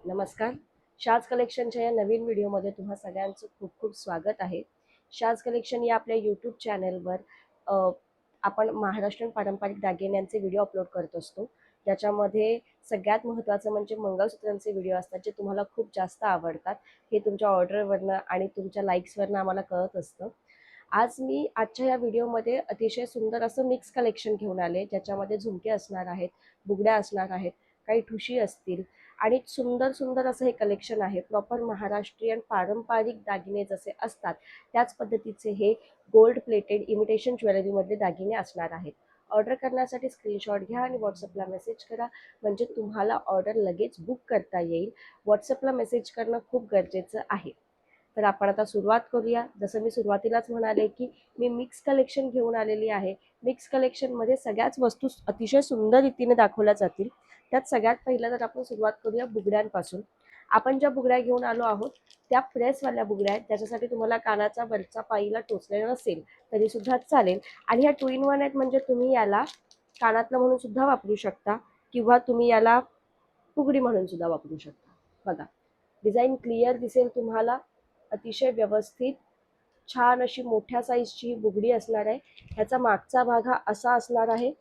नमस्कार. शाज कलेक्शनच्या या नवीन व्हिडिओमध्ये तुम्हा सगळ्यांचं खूप खूप स्वागत आहे. शाज कलेक्शन या आपल्या यूट्यूब चॅनलवर आपण महाराष्ट्रीयन पारंपरिक दागिन्यांचे व्हिडिओ अपलोड करत असतो. त्याच्यामध्ये सगळ्यात महत्त्वाचं म्हणजे मंगळसूत्रांचे व्हिडिओ असतात, जे तुम्हाला खूप जास्त आवडतात. हे तुमच्या ऑर्डरवरनं आणि तुमच्या लाईक्सवरनं आम्हाला कळत असतं. आज मी आजच्या या व्हिडिओमध्ये अतिशय सुंदर असं मिक्स कलेक्शन घेऊन आले, ज्याच्यामध्ये झुमके असणार आहेत, बुगड्या असणार आहेत, काही ठुशी असतील आणि सुंदर सुंदर असं हे कलेक्शन आहे. प्रॉपर महाराष्ट्रीयन पारंपरिक दागिने जसे असतात त्याच पद्धतीचे हे गोल्ड प्लेटेड इमिटेशन ज्वेलरीमधले दागिने असणार आहेत. ऑर्डर करण्यासाठी स्क्रीनशॉट घ्या आणि व्हॉट्सअपला मेसेज करा, म्हणजे तुम्हाला ऑर्डर लगेच बुक करता येईल. व्हॉट्सअपला मेसेज करणं खूप गरजेचं आहे. तर आपण आता सुरुवात करूया. जसं मी सुरुवातीलाच म्हणाले की मी मिक्स कलेक्शन घेऊन आलेली आहे. मिक्स कलेक्शनमध्ये सगळ्याच वस्तू अतिशय सुंदर रीतीने दाखवल्या जातील. त्यात सगळ्यात पहिलं तर आपण सुरुवात करूया बुगड्यांपासून. आपण ज्या बुगड्या घेऊन आलो आहोत त्या प्रेसवाल्या बुगड्या आहेत. त्याच्यासाठी तुम्हाला कानाचा वरचा पाईला टोचलेला नसेल तरी सुद्धा चालेल. आणि ह्या 2 in 1 आहेत, म्हणजे तुम्ही याला कानातलं म्हणून सुद्धा वापरू शकता किंवा तुम्ही याला फुगडी म्हणून सुद्धा वापरू शकता. बघा, डिझाईन क्लिअर दिसेल तुम्हाला. अतिशय व्यवस्थित छान अशी मोठ्या साईजची बुगडी असणार आहे. ह्याचा मागचा भाग हा असा असणार आहे,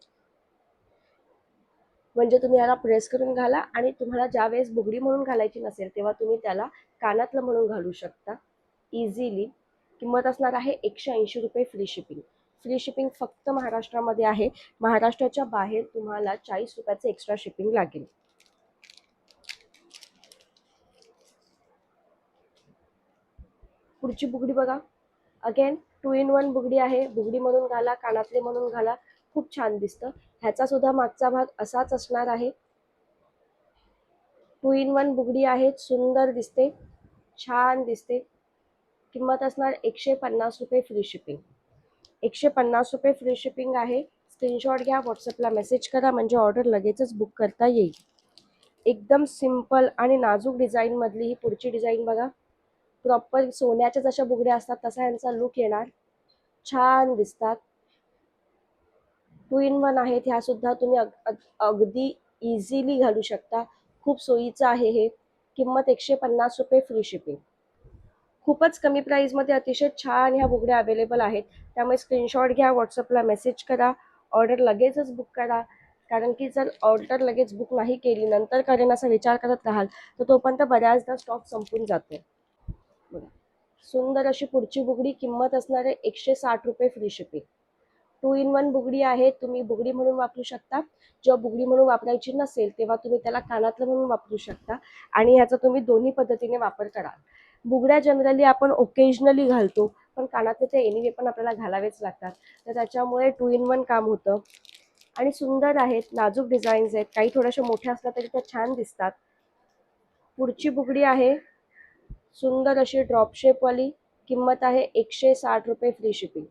म्हणजे तुम्ही याला प्रेस करून घाला आणि तुम्हाला ज्या वेळेस बुगडी म्हणून घालायची नसेल तेव्हा तुम्ही त्याला कानातलं म्हणून घालू शकता इझिली. किंमत असणार आहे 180 रुपये फ्री शिपिंग. फ्री शिपिंग फक्त महाराष्ट्रामध्ये आहे. महाराष्ट्राच्या बाहेर तुम्हाला 40 रुपयाचं एक्स्ट्रा शिपिंग लागेल. पुढची बुगडी बघा. अगेन 2 in 1 बुगडी आहे. बुगडी म्हणून घाला, कानातले म्हणून घाला, खूप छान दिसतं. ह्याचा सुद्धा मागचा भाग असाच असणार आहे. 2 in 1 बुगडी आहे. सुंदर दिसते, छान दिसते. किंमत असणार 150 रुपये फ्री शिपिंग. 150 रुपये फ्री शिपिंग आहे. स्क्रीनशॉट घ्या, व्हॉट्सअपला मेसेज करा, म्हणजे ऑर्डर लगेचच बुक करता येईल. एकदम सिंपल आणि नाजूक डिझाईनमधली ही पुढची डिझाईन बघा. प्रॉपर सोन्याच्या जशा बुगड्या असतात तसा यांचा लुक येणार. छान दिसतात. 2 in 1 आहेत. ह्या सुद्धा तुम्ही अगदी इझिली घालू शकता. खूप सोयीचं आहे हे. किंमत 150 रुपये फ्री शिपिंग. खूपच कमी प्राईजमध्ये अतिशय छान ह्या बुगड्या अवेलेबल आहेत. त्यामुळे स्क्रीनशॉट घ्या, व्हॉट्सअपला मेसेज करा, ऑर्डर लगेचच बुक करा. कारण की जर ऑर्डर लगेच बुक नाही केली, नंतर करेन असा विचार करत राहाल तर तोपर्यंत बऱ्याचदा स्टॉक संपून जातो. बघा, सुंदर अशी पुढची बुगडी. किंमत असणार आहे 160 रुपये फ्री शिपिंग. 2 in 1 बुगडी आहे. तुम्ही बुगडी म्हणून वापरू शकता. जेव्हा बुगडी म्हणून वापरायची नसेल तेव्हा तुम्ही त्याला कानातलं म्हणून वापरू शकता आणि ह्याचा तुम्ही दोन्ही पद्धतीने वापर कराल. बुगड्या जनरली आपण ओकेजनली घालतो, पण कानातले ते एनिवे पण आपल्याला घालावेच लागतात. तर त्याच्यामुळे 2 in 1 काम होतं. आणि सुंदर आहेत, नाजूक डिझाईन्स आहेत. काही थोड्याशा मोठ्या असल्या तरी त्या छान दिसतात. पुढची बुगडी आहे सुंदर अशी ड्रॉप शेपवाली. किंमत आहे 160 रुपये फ्री शिपिंग.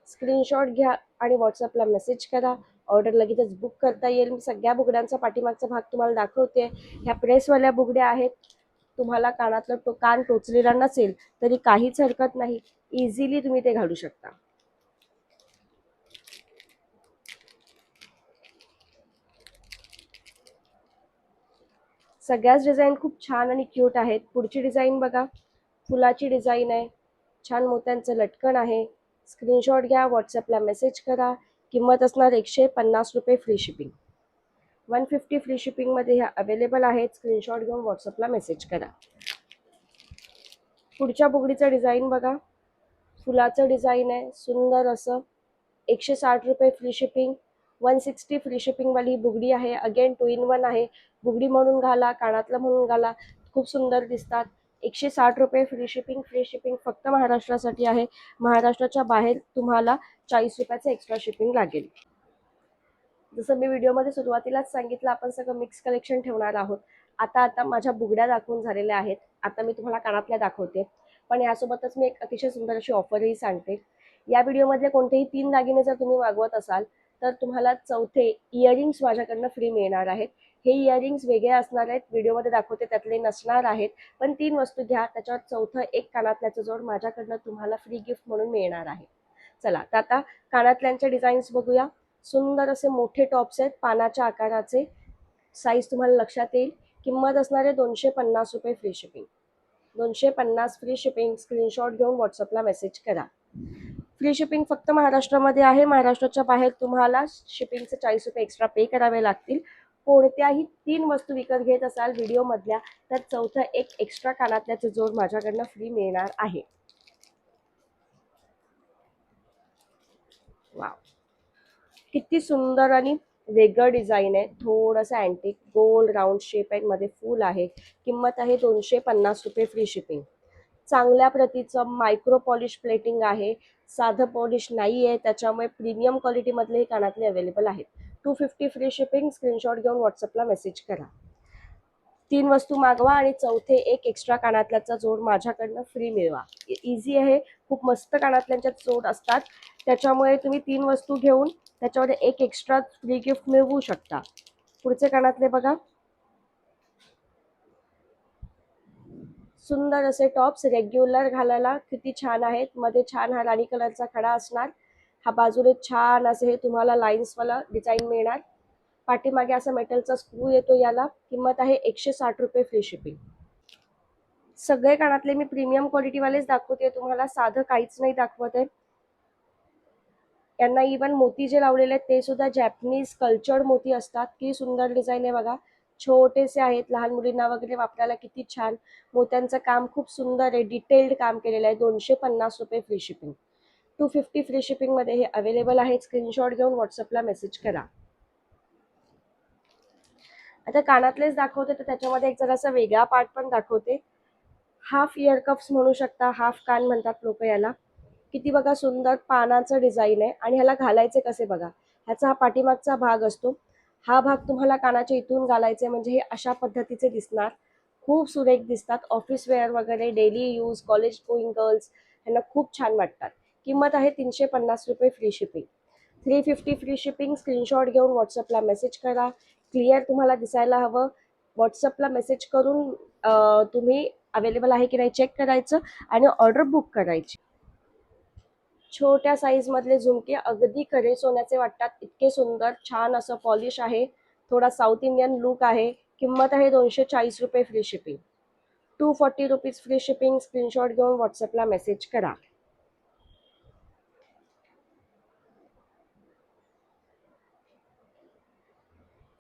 स्क्रीनशॉट घ्या आणि व्हॉट्सअपला मेसेज करा, ऑर्डर लगेचच बुक करता येईल. मी सगळ्या बुगड्यांचा पाठीमागचा भाग तुम्हाला दाखवते. ह्या प्रेसवाल्या बुगड्या आहेत. तुम्हाला कानातलं कान टोचलेला नसेल तरी काहीच हरकत नाही, इझिली तुम्ही ते घालू शकता. सगळ्याच डिझाईन खूप छान आणि क्यूट आहेत. पुढची डिझाईन बघा. फुलाची डिझाईन आहे. छान मोत्यांचं लटकन आहे. स्क्रीनशॉट घ्या, व्हॉट्सअपला मेसेज करा. किंमत असणार 150 रुपये फ्री शिपिंग. 150 फ्री शिपिंगमध्ये ह्या अवेलेबल आहेत. स्क्रीनशॉट घेऊन व्हॉट्सअपला मेसेज करा. पुढच्या बुगडीचं डिझाईन बघा. फुलाचं डिझाईन आहे, सुंदर असं. 160 रुपये फ्री शिपिंग. 160 फ्री शिपिंगवाली बुगडी आहे. अगेन 2 in 1 आहे. बुगडी म्हणून घाला, कानातलं म्हणून घाला, खूप सुंदर दिसतात. 160 रुपये फ्री शिपिंग. फ्री शिपिंग फक्त महाराष्ट्रासाठी आहे. महाराष्ट्राच्या बाहेर तुम्हाला 40 रुपयाचं एक्स्ट्रा शिपिंग लागेल. जसं मी व्हिडिओमध्ये सुरुवातीलाच सांगितलं, आपण सगळं मिक्स कलेक्शन ठेवणार आहोत. आता माझ्या बुगड्या दाखवून झालेल्या आहेत. आता मी तुम्हाला कानातल्या दाखवते, पण यासोबतच मी एक अतिशय सुंदर अशी ऑफरही सांगते. या व्हिडिओमधले कोणतेही 3 दागिने जर तुम्ही मागवत असाल तर तुम्हाला चौथे इयरिंग्स माझ्याकडनं फ्री मिळणार आहेत. हे इयरिंग्स वेगळे असणार आहेत, व्हिडिओमध्ये दाखवते त्यातले नसणार आहेत. पण 3 वस्तू घ्या, त्याच्यावर चौथं एक कानातल्याचं जोड माझ्याकडनं तुम्हाला फ्री गिफ्ट म्हणून मिळणार आहे. चला तर आता कानातल्यांचे डिझाईन्स बघूया. सुंदर असे मोठे टॉप्स आहेत पानाच्या आकाराचे. साईज तुम्हाला लक्षात येईल. किंमत असणार आहे 250 रुपये free shipping. 250 free shipping. Screenshot घेऊन व्हॉट्सअपला मेसेज करा. फ्री शिपिंग फक्त महाराष्ट्रामध्ये आहे. महाराष्ट्राच्या बाहेर तुम्हाला शिपिंगचे 40 रुपये एक्स्ट्रा पे करावे लागतील. कोणत्याही 3 वस्तू विकत घेत असाल व्हिडिओमधल्या तर चौथं एक एक्स्ट्रा कानातल्याचे जोड माझ्याकडनं फ्री मिळणार आहे. वाव, किती सुंदर आणि वेगळं डिझाईन आहे. थोडंसं अँटिक गोल राऊंड शेप आहे, मध्ये फूल आहे. किंमत आहे 250 रुपये फ्री शिपिंग. चांगल्या प्रतीचं मायक्रो पॉलिश प्लेटिंग आहे. साधं पॉलिश नाही आहे, त्याच्यामुळे प्रीमियम क्वालिटीमधले हे कानातले अवेलेबल आहेत. 250 फ्री शिपिंग. स्क्रीनशॉट घेऊन व्हॉट्सअपला मेसेज करा. 3 वस्तू मागवा आणि चौथे एक एक्स्ट्रा कानातल्याचा जोड माझ्याकडनं फ्री मिळवा. इझी आहे. खूप मस्त कानातल्यांच्या जोड असतात, त्याच्यामुळे तुम्ही 3 वस्तू घेऊन त्याच्यावर एक एक्स्ट्रा फ्री गिफ्ट मिळवू शकता. पुढचे कानातले बघा, सुंदर असे टॉप्स रेग्युलर घालायला किती छान आहेत. मध्ये छान हा राणी कलरचा खडा असणार. हा बाजूने छान असे हे तुम्हाला लाईन्सवाला डिझाईन मिळणार. पाठीमागे असा मेटलचा स्क्रू येतो याला. किंमत आहे 160 रुपये फ्री शिपिंग. सगळे कानातले मी प्रीमियम क्वालिटीवालेच दाखवते तुम्हाला, साधं काहीच नाही दाखवत आहे. यांना इवन मोती जे लावलेले आहेत ते सुद्धा जॅपनीज कल्चर्ड मोती असतात. की सुंदर डिझाईन आहे बघा. छोटेसे आहेत, लहान मुलींना वगैरे वापरायला किती छान. मोत्यांचं काम खूप सुंदर आहे, डिटेल्ड काम केलेलं आहे. 250 रुपये फ्री शिपिंग. 250 फ्री शिपिंग मध्ये हे अवेलेबल आहे. स्क्रीनशॉट घेऊन व्हॉट्सअपला मेसेज करा. आता कानातलेच दाखवते तर त्याच्यामध्ये एक जरासा वेगळा पार्ट पण दाखवते. हाफ इयर कप्स म्हणू शकता, हाफ कान म्हणतात लोक याला. किती बघा सुंदर पानाचं डिझाईन आहे. आणि ह्याला घालायचे कसे बघा, ह्याचा हा पाठीमागचा भाग असतो. हा भाग तुम्हाला कानाच्या इथून घालायचे, म्हणजे हे अशा पद्धतीचे दिसणार. खूप सुरेख दिसतात. ऑफिस वेअर वगैरे, daily use, college going girls यांना खूप छान वाटतात. किंमत आहे 350 रुपये free shipping. 350 free shipping. Screenshot घेऊन व्हॉट्सअपला मेसेज करा. क्लिअर तुम्हाला दिसायला हवं. व्हॉट्सअपला मेसेज करून तुम्ही अवेलेबल आहे की नाही चेक करायचं आणि ऑर्डर बुक करायची. छोट्या साईज मधले झुमके अगदी खरे सोन्याचे वाटतात, इतके सुंदर छान असं पॉलिश आहे. थोडा साऊथ इंडियन लुक आहे. किंमत आहे 240 रुपये free shipping. 240 rupees free shipping. Screenshot घेऊन व्हॉट्सअपला मेसेज करा.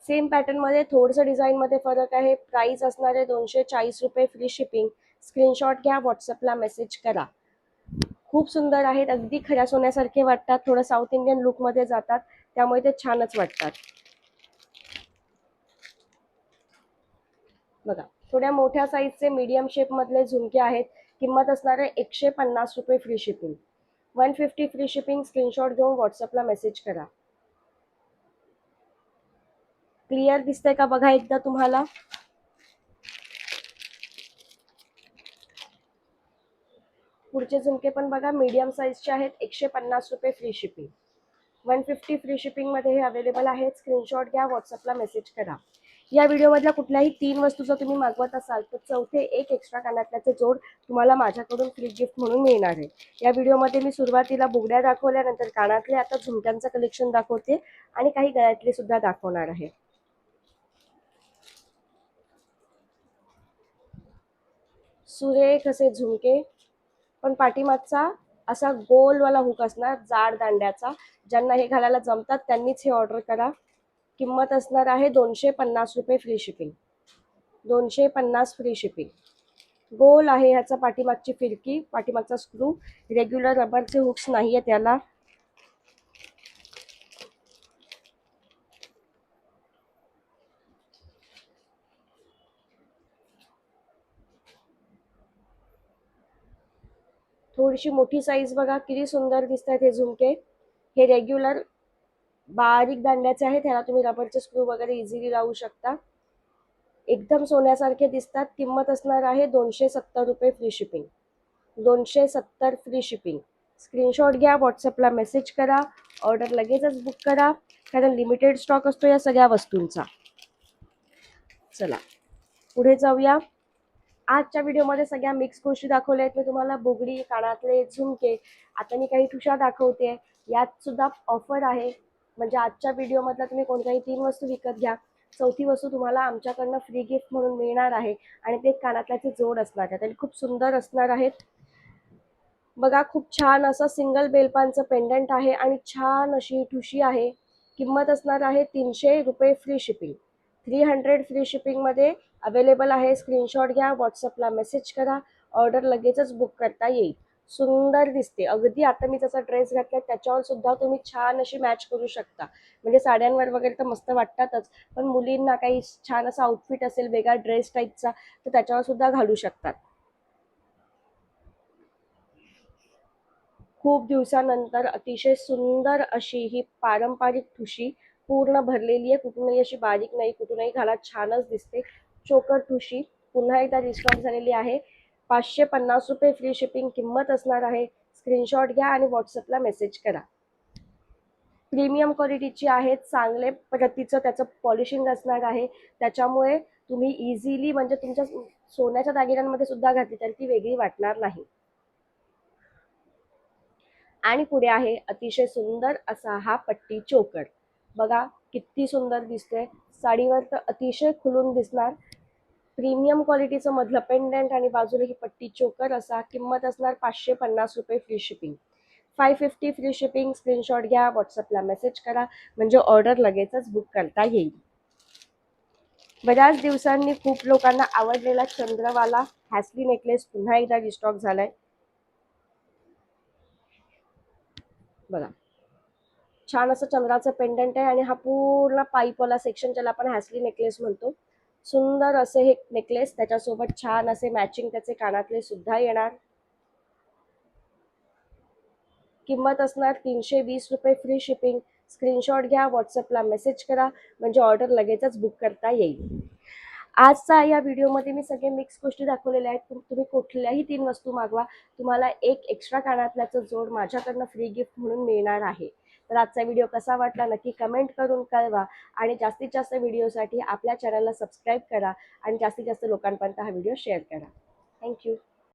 सेम पॅटर्न मध्ये थोडंसं डिझाईन मध्ये फरक आहे. प्राइस असणार आहे 240 रुपये फ्री शिपिंग. स्क्रीनशॉट घ्या, व्हॉट्सअपला मेसेज करा. खूप सुंदर आहेत, अगदी खऱ्या सोन्यासारखे वाटतात. थोडं साऊथ इंडियन लुक मध्ये जातात, त्यामुळे ते छानच वाटतात. बघा, थोड्या मोठ्या साईजचे मीडियम शेप मधले झुमके आहेत. किंमत असणार आहे 150 रुपये free shipping. 150 free shipping. Screenshot घेऊन व्हॉट्सअपला मेसेज करा. क्लिअर दिसतंय का बघा एकदा तुम्हाला. पुढचे झुमके पण बघा, मीडियम साईजचे आहेत. 150 रुपये फ्री शिपिंग. 150 फ्री शिपिंग मध्ये हे अवेलेबल आहेत. स्क्रीनशॉट घ्या, व्हॉट्सअपला मेसेज करा. या व्हिडिओमधल्या कुठल्याही 3 वस्तू जर तुम्ही मागवत असाल तर चौथे एक एक्स्ट्रा कानातल्याचे जोड तुम्हाला माझ्याकडून फ्री गिफ्ट म्हणून मिळणार आहे. या व्हिडिओमध्ये मी सुरुवातीला बुगड्या दाखवल्या, नंतर कानातले, आता झुमक्यांचं कलेक्शन दाखवते आणि काही गळ्यातले सुद्धा दाखवणार आहे. सुरेख असे झुमके, पण पाठीमागचा असा गोलवाला हुक असणार, जाड दांड्याचा. ज्यांना हे घालायला जमतात त्यांनीच हे ऑर्डर करा. किंमत असणार आहे 250 रुपये free shipping. 250 free shipping. Goal आहे ह्याचा पाठीमागची फिरकी, पाठीमागचा स्क्रू. रेग्युलर रबरचे हुक्स नाही आहेत याला. थोडीशी मोठी साईज बघा, किती सुंदर दिसत आहेत हे झुमके. हे रेग्युलर बारीक दांड्याचे आहेत, ह्याला तुम्ही रबरचे स्क्रू वगैरे इझिली लावू शकता. एकदम सोन्यासारखे दिसतात. किंमत असणार आहे 270 रुपये free shipping. 270 free shipping. Screenshot घ्या, व्हॉट्सअपला मेसेज करा. ऑर्डर लगेचच बुक करा, कारण लिमिटेड स्टॉक असतो या सगळ्या वस्तूंचा. चला पुढे जाऊया. आजच्या व्हिडिओमध्ये सगळ्या मिक्स गोष्टी दाखवल्या आहेत मी तुम्हाला. बुगडी, कानातले, झुमके. आता मी काही ठुशा दाखवते. यात सुद्धा ऑफर आहे, म्हणजे आजच्या व्हिडिओमधला तुम्ही कोणत्याही 3 वस्तू विकत घ्या चौथी वस्तू तुम्हाला आमच्याकडनं फ्री गिफ्ट म्हणून मिळणार आहे आणि ते कानातल्याची जोड असणार आहे. खूप सुंदर असणार आहेत. बघा, खूप छान असं सिंगल बेलपानचं पेंडंट आहे आणि छान अशी ठुशी आहे. किंमत असणार आहे 300 रुपये फ्री शिपिंग. 300 फ्री शिपिंगमध्ये अवेलेबल आहे. स्क्रीनशॉट घ्या, व्हॉट्सअपला मेसेज करा, ऑर्डर लगेचच बुक करता येईल. सुंदर दिसते अगदी. आता मी जसा ड्रेस घातला त्याच्यावर सुद्धा तुम्ही छान अशी मॅच करू शकता. म्हणजे साड्यांवर वगैरे तर मस्त वाटतातच, पण मुलींना काही छान असा आउटफिट असेल वेगळा ड्रेस टाईपचा तर त्याच्यावर सुद्धा घालू शकतात. खूप दिवसानंतर अतिशय सुंदर अशी ही पारंपरिक ठुशी पूर्ण भरलेली आहे. कुठूनही अशी बारीक नाही, कुठूनही घाला छानच दिसते. चोकर ठुशी पुन्हा एकदा रिस्टॉक झालेली आहे. 550 रुपये फ्री शिपिंग किंमत असणार आहे. स्क्रीनशॉट घ्या आणि व्हॉट्सअपला मेसेज करा. प्रीमियम क्वालिटीची आहे, चांगले प्रतीचं त्याचं पॉलिशिंग असणार आहे. त्याच्यामुळे तुम्ही इझिली म्हणजे तुमच्या सोन्याच्या दागिन्यांमध्ये सुद्धा घातली तर ती वेगळी वाटणार नाही. आणि पुढे आहे अतिशय सुंदर असा हा पट्टी चोकर. बघा किती सुंदर दिसतोय. साडीवर तर अतिशय खुलून दिसणार. प्रीमियम क्वालिटीचं मधलं पेंडंट आणि बाजूला ही पट्टी चोकर असा. किंमत असणार 550 रुपये free shipping. 550 free shipping. Screenshot घ्या, व्हॉट्सअपला मेसेज करा, म्हणजे ऑर्डर लगेचच बुक करता येईल. बऱ्याच दिवसांनी खूप लोकांना आवडलेला चंद्रवाला हॅसली नेकलेस पुन्हा एकदा रिस्टॉक झालाय. बघा, छान असं चंद्राचं पेंडंट आहे आणि हा पूर्ण पाईपवाला सेक्शन ज्याला आपण हॅसली नेकलेस म्हणतो. सुंदर असे हे नेकलेस, त्याच्यासोबत छान असे मॅचिंग त्याचे कानातले सुद्धा येणार. किंमत असणार 320 रुपये फ्री शिपिंग. स्क्रीनशॉट घ्या, व्हॉट्सअपला मेसेज करा, म्हणजे ऑर्डर लगेचच बुक करता येईल. आजचा या व्हिडिओमध्ये मी सगळे मिक्स गोष्टी दाखवलेल्या आहेत. तुम्ही कुठल्याही 3 वस्तू मागवा, तुम्हाला एक एक्स्ट्रा कानातल्याचं जोड माझ्याकडनं फ्री गिफ्ट म्हणून मिळणार आहे. तर आजचा व्हिडिओ कसा वाटला नक्की कमेंट करून कळवा आणि जास्तीत जास्त व्हिडिओसाठी आपल्या चॅनलला सबस्क्राईब करा आणि जास्तीत जास्त लोकांपर्यंत हा व्हिडिओ शेअर करा. थँक्यू.